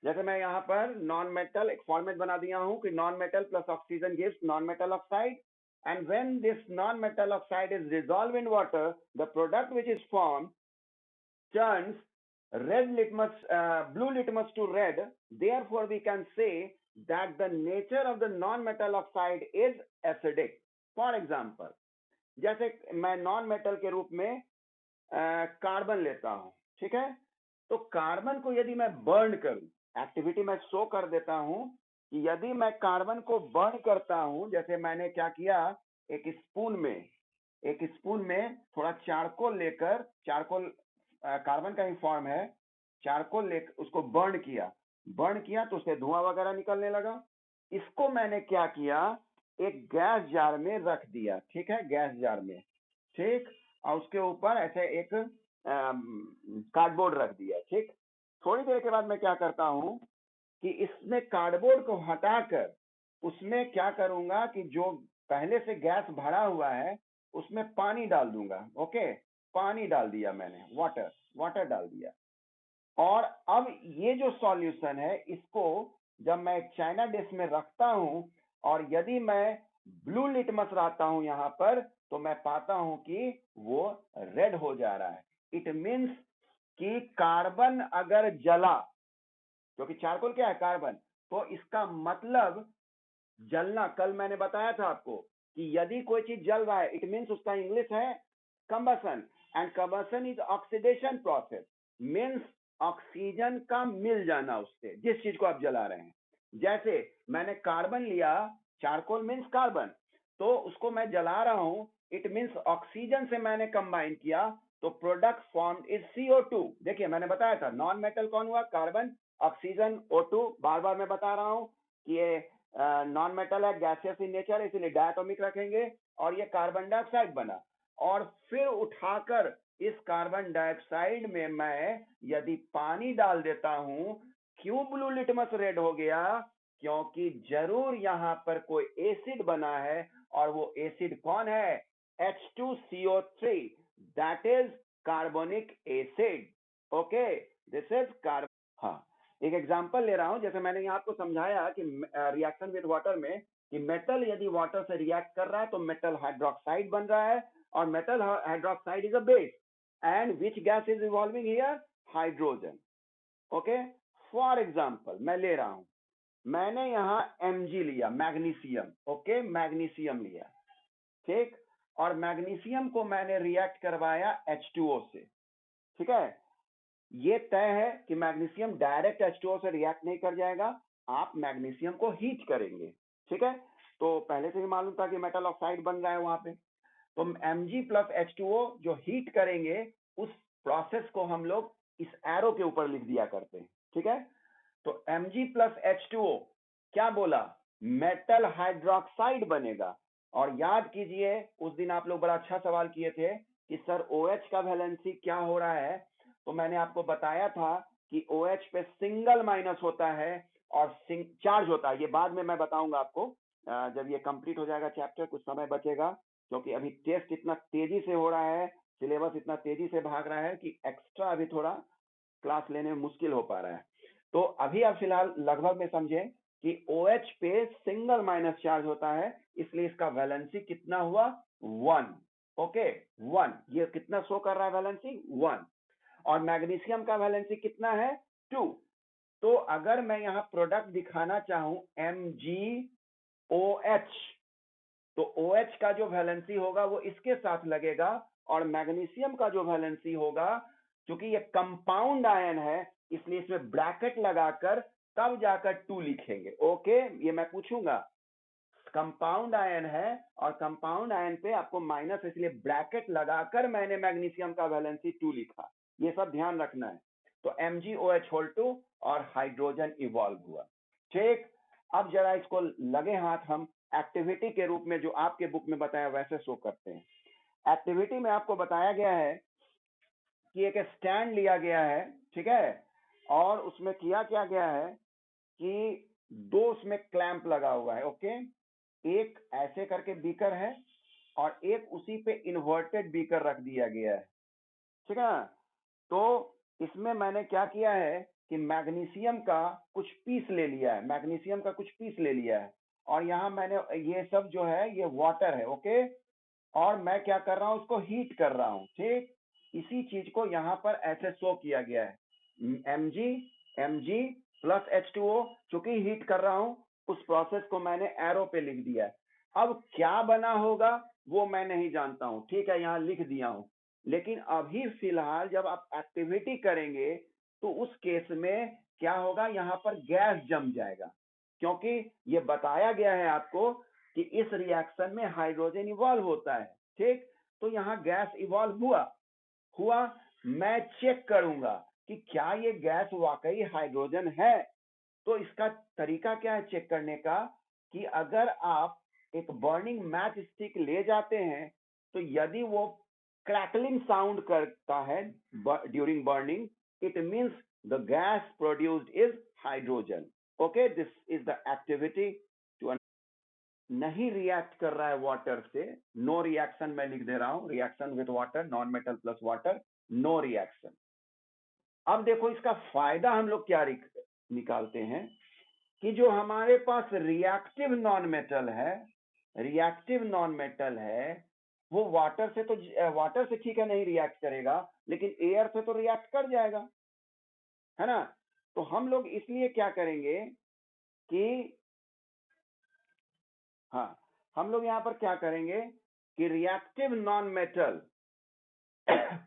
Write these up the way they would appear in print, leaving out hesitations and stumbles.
जैसे मैं यहाँ पर नॉन मेटल एक फॉर्मेट बना दिया हूँ कि non metal plus oxygen gives non metal oxide, and when this non-metal oxide is dissolved in water, the product which is formed turns blue litmus to red. Therefore, we can say that the nature of the non-metal oxide is acidic. For example, जैसे मैं non metal के रूप में carbon लेता हूं, ठीक है, तो कार्बन को यदि मैं बर्न करूं, एक्टिविटी में शो कर देता हूं कि यदि मैं कार्बन को बर्न करता हूं, जैसे मैंने क्या किया, एक स्पून में थोड़ा चारकोल लेकर, चारकोल कार्बन का ही फॉर्म है, चारकोल लेकर उसको बर्न किया तो उससे धुआं वगैरह निकलने लगा। इसको मैंने क्या किया, एक गैस जार में रख दिया, ठीक है, गैस जार में, ठीक, और उसके ऊपर ऐसे एक कार्डबोर्ड रख दिया, ठीक। थोड़ी देर के बाद मैं क्या करता हूं कि इसमें कार्डबोर्ड को हटाकर उसमें क्या करूंगा कि जो पहले से गैस भरा हुआ है उसमें पानी डाल दूंगा। ओके, पानी डाल दिया मैंने, वाटर डाल दिया। और अब ये जो सॉल्यूशन है इसको जब मैं चाइना डिश में रखता हूं और यदि मैं ब्लू लिटमस लाता हूं यहां पर, तो मैं पाता हूं कि वो रेड हो जा रहा है। इट मीन्स कि कार्बन अगर जला, क्योंकि चारकोल क्या है, कार्बन, तो इसका मतलब जलना, कल मैंने बताया था आपको कि यदि कोई चीज जल रहा है इट मीन्स उसका इंग्लिश है combustion, and combustion is oxidation process, means oxygen का मिल जाना उससे, जिस चीज को आप जला रहे हैं। जैसे मैंने कार्बन लिया, चारकोल मीन्स कार्बन, तो उसको मैं जला रहा हूं, इट मीन्स ऑक्सीजन से मैंने कंबाइन किया, तो प्रोडक्ट फॉर्म इज CO2। देखिए मैंने बताया था नॉन मेटल कौन हुआ, कार्बन, ऑक्सीजन, O2, बार बार मैं बता रहा हूं कि ये नॉन मेटल है, गैसियस इन नेचर, इसीलिए डायटोमिक रखेंगे, और ये कार्बन डाइऑक्साइड बना। और फिर उठाकर इस कार्बन डाइऑक्साइड में मैं यदि पानी डाल देता हूं, क्यों ब्लू लिटमस रेड हो गया, क्योंकि जरूर यहां पर कोई एसिड बना है, और वो एसिड कौन है, H2CO3, that is carbonic acid. Okay, this is carbon. हाँ, एक एग्जांपल ले रहा हूं, जैसे मैंने यहाँ आपको समझाया कि रिएक्शन विद वाटर में कि मेटल यदि वाटर से रिएक्ट कर रहा है तो मेटल हाइड्रोक्साइड बन रहा है, और metal hydroxide is a base, and which gas is evolving here, hydrogen. Okay, for example मैं ले रहा हूं, मैंने यहाँ Mg लिया, मैग्नीशियम, ओके, मैग्नीशियम लिया, ठीक, और मैग्नीशियम को मैंने रिएक्ट करवाया H2O से, ठीक है। ये तय है कि मैग्नीशियम डायरेक्ट H2O से रिएक्ट नहीं कर जाएगा, आप मैग्नीशियम को हीट करेंगे, ठीक है। तो पहले से ही मालूम था कि मेटल ऑक्साइड बन रहा है वहां पे, तो Mg प्लस H2O जो हीट करेंगे, उस प्रोसेस को हम लोग इस एरो के ऊपर लिख दिया करते हैं, ठीक है। तो Mg प्लस H2O क्या बोला, मेटल हाइड्रोक्साइड बनेगा। और याद कीजिए उस दिन आप लोग बड़ा अच्छा सवाल किए थे कि सर OH का वैलेंसी क्या हो रहा है, तो मैंने आपको बताया था कि OH पे सिंगल माइनस होता है और चार्ज होता है। ये बाद में मैं बताऊंगा आपको, जब ये कंप्लीट हो जाएगा चैप्टर, कुछ समय बचेगा, क्योंकि अभी टेस्ट इतना तेजी से हो रहा है, सिलेबस इतना तेजी से भाग रहा है कि एक्स्ट्रा अभी थोड़ा क्लास लेने में मुश्किल हो पा रहा है। तो अभी आप फिलहाल लगभग में समझें कि OH पे सिंगल माइनस चार्ज होता है, इसलिए इसका वैलेंसी कितना हुआ, 1। ओके, 1, ये कितना शो कर रहा है वैलेंसी, 1। और मैग्नीशियम का वैलेंसी कितना है, 2। तो अगर मैं यहाँ प्रोडक्ट दिखाना चाहूं MgOH, तो OH का जो वैलेंसी होगा वो इसके साथ लगेगा, और मैग्नीशियम का जो वैलेंसी होगा, क्योंकि ये कंपाउंड आयन है इसलिए इसमें ब्रैकेट लगाकर तब जाकर 2 लिखेंगे। ओके, ये मैं पूछूंगा, कंपाउंड आयन है और कंपाउंड आयन पे आपको माइनस, इसलिए ब्रैकेट लगाकर मैंने मैग्नीशियम का वैलेंसी 2 लिखा, ये सब ध्यान रखना है। तो MgOH2 और हाइड्रोजन इवॉल्व हुआ, ठीक। अब जरा इसको लगे हाथ हम एक्टिविटी के रूप में जो आपके बुक में बताया वैसे शो करते हैं। एक्टिविटी में आपको बताया गया है कि एक स्टैंड लिया गया है, ठीक है, और उसमें किया क्या गया है कि 2 उसमें क्लैंप लगा हुआ है। ओके, एक ऐसे करके बीकर है और एक उसी पे इन्वर्टेड बीकर रख दिया गया है, ठीक है। तो इसमें मैंने क्या किया है कि मैग्नीशियम का कुछ पीस ले लिया है, मैग्नीशियम का कुछ पीस ले लिया है, और यहाँ मैंने ये सब जो है ये वाटर है, ओके, और मैं क्या कर रहा हूँ, उसको हीट कर रहा हूँ, ठीक। इसी चीज को यहाँ पर ऐसे शो किया गया है, Mg प्लस H2O, चूंकि हीट कर रहा हूँ उस प्रोसेस को मैंने एरो पे लिख दिया है। अब क्या बना होगा वो मैं नहीं जानता हूँ, ठीक है, यहाँ लिख दिया हूँ। लेकिन अभी फिलहाल जब आप एक्टिविटी करेंगे तो उस केस में क्या होगा, यहाँ पर गैस जम जाएगा, क्योंकि ये बताया गया है आपको कि इस रिएक्शन में हाइड्रोजन इवॉल्व होता है, ठीक। तो यहाँ गैस इवॉल्व हुआ मैं चेक करूंगा कि क्या ये गैस वाकई हाइड्रोजन है। तो इसका तरीका क्या है चेक करने का, कि अगर आप एक बर्निंग मैच स्टिक ले जाते हैं तो यदि वो क्रैकलिंग साउंड करता है during burning, it means the gas produced is hydrogen, okay. This is the activity two, नहीं रिएक्ट कर रहा है वाटर से, नो रिएक्शन मैं लिख दे रहा हूं, reaction with water, non metal plus water, no reaction. अब देखो इसका फायदा हम लोग क्या निकालते हैं, कि जो हमारे पास रिएक्टिव नॉन मेटल है, रिएक्टिव नॉन मेटल है, वो वाटर से तो वाटर से ठीक है नहीं रिएक्ट करेगा, लेकिन एयर से तो रिएक्ट कर जाएगा, है ना। तो हम लोग इसलिए क्या करेंगे कि हाँ, हम लोग यहाँ पर क्या करेंगे कि रिएक्टिव नॉन मेटल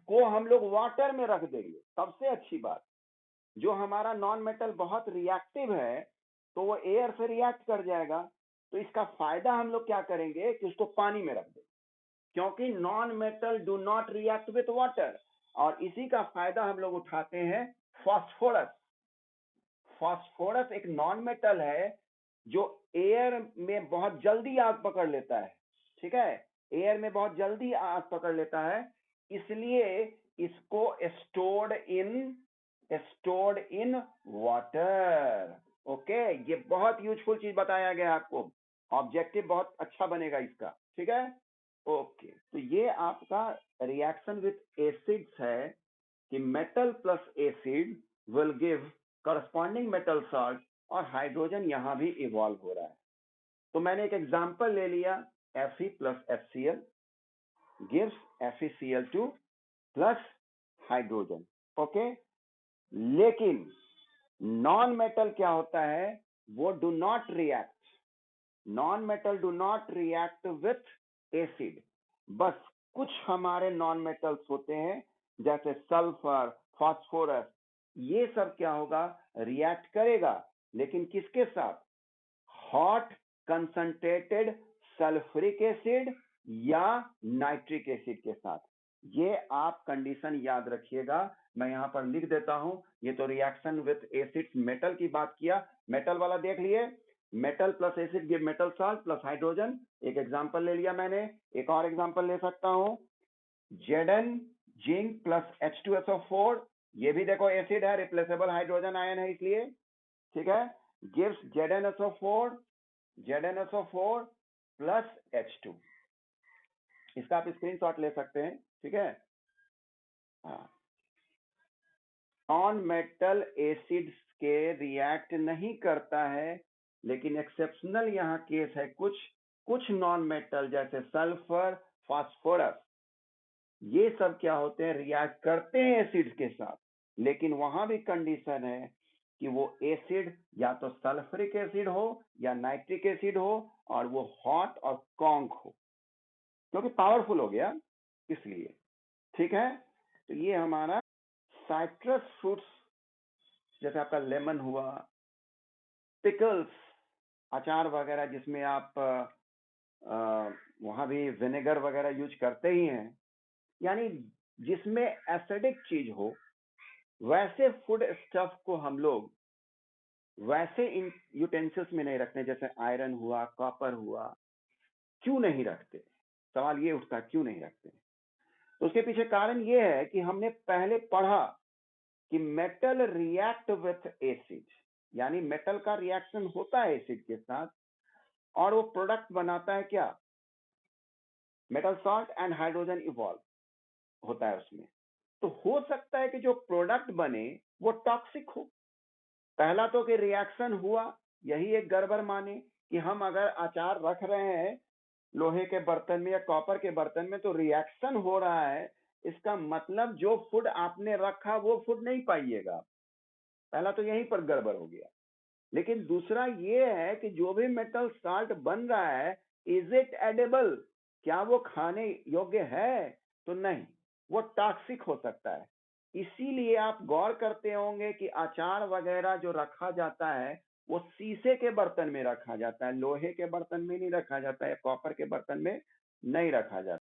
को हम लोग वाटर में रख देंगे। सबसे अच्छी बात, जो हमारा नॉन मेटल बहुत रिएक्टिव है तो वो एयर से रिएक्ट कर जाएगा। तो इसका फायदा हम लोग क्या करेंगे कि उसको पानी में रख दें, क्योंकि non metal do not react with water. और इसी का फायदा हम लोग उठाते हैं फास्फोरस। फास्फोरस एक नॉन मेटल है जो एयर में बहुत जल्दी आग पकड़ लेता है, ठीक है, एयर में बहुत जल्दी आग पकड़ लेता है, इसलिए इसको स्टोर्ड इन वाटर, ओके। ये बहुत यूजफुल चीज बताया गया आपको, ऑब्जेक्टिव बहुत अच्छा बनेगा इसका, ठीक है, ओके। तो ये आपका रिएक्शन विथ एसिड्स है कि metal plus acid will give corresponding metal salt, और हाइड्रोजन यहां भी इवॉल्व हो रहा है। तो मैंने एक एग्जांपल ले लिया, Fe plus HCl gives FeCl2 plus hydrogen, okay. लेकिन नॉन मेटल क्या होता है, वो do not react, non metal do not react with acid. बस कुछ हमारे नॉन मेटल्स होते हैं जैसे सल्फर, फास्फोरस, ये सब क्या होगा, रिएक्ट करेगा, लेकिन किसके साथ, हॉट कंसंट्रेटेड सल्फ्यूरिक एसिड या नाइट्रिक एसिड के साथ। ये आप कंडीशन याद रखिएगा, मैं यहां पर लिख देता हूं। ये तो रिएक्शन विथ एसिड्स मेटल की बात किया, मेटल वाला देख लिए, metal plus acid give metal salt plus hydrogen. एक एग्जांपल ले लिया मैंने, एक और एग्जांपल ले सकता हूं, Zn जिंक प्लस H2SO4, ये भी देखो एसिड है, रिप्लेसेबल हाइड्रोजन आयन है इसलिए, ठीक है, गिव्स ZnSO4 प्लस H2। इसका आप स्क्रीनशॉट ले सकते हैं, ठीक है। हाँ, नॉन मेटल एसिड्स के रिएक्ट नहीं करता है, लेकिन एक्सेप्शनल यहाँ केस है, कुछ नॉन मेटल जैसे सल्फर, फास्फोरस, ये सब क्या होते हैं, रिएक्ट करते हैं एसिड्स के साथ, लेकिन वहां भी कंडीशन है कि वो एसिड या तो सल्फ्यूरिक एसिड हो या नाइट्रिक एसिड हो, और वो हॉट और कॉन्क हो, क्योंकि पावरफुल हो गया इसलिए, ठीक है। तो ये हमारा साइट्रस फ्रूट्स, जैसे आपका लेमन हुआ, पिकल्स, अचार वगैरह जिसमें आप वहां भी विनेगर वगैरह यूज करते ही हैं, यानी जिसमें एसिडिक चीज हो, वैसे फूड स्टफ को हम लोग वैसे इन यूटेंसिल्स में नहीं रखते, जैसे आयरन हुआ, कॉपर हुआ, क्यों नहीं रखते, सवाल ये उठता क्यों नहीं रखते। तो उसके पीछे कारण ये है कि हमने पहले पढ़ा कि मेटल रिएक्ट विथ एसिड, यानी मेटल का रिएक्शन होता है एसिड के साथ, और वो प्रोडक्ट बनाता है क्या, metal salt and hydrogen evolve होता है उसमें। तो हो सकता है कि जो प्रोडक्ट बने वो टॉक्सिक हो, पहला तो कि रिएक्शन हुआ, यही एक गड़बड़ माने कि हम अगर अचार रख रहे हैं लोहे के बर्तन में या कॉपर के बर्तन में तो रिएक्शन हो रहा है, इसका मतलब जो फूड आपने रखा वो फूड नहीं पाइएगा। पहला तो यहीं पर गड़बड़ हो गया। लेकिन दूसरा ये है कि जो भी मेटल साल्ट बन रहा है, इज इट एडेबल? क्या वो खाने योग्य है? तो नहीं, वो टॉक्सिक हो सकता है। इसीलिए आप गौर करते होंगे कि अचार वगैरह जो रखा जाता है वो शीशे के बर्तन में रखा जाता है, लोहे के बर्तन में नहीं रखा जाता है, कॉपर के बर्तन में नहीं रखा जाता।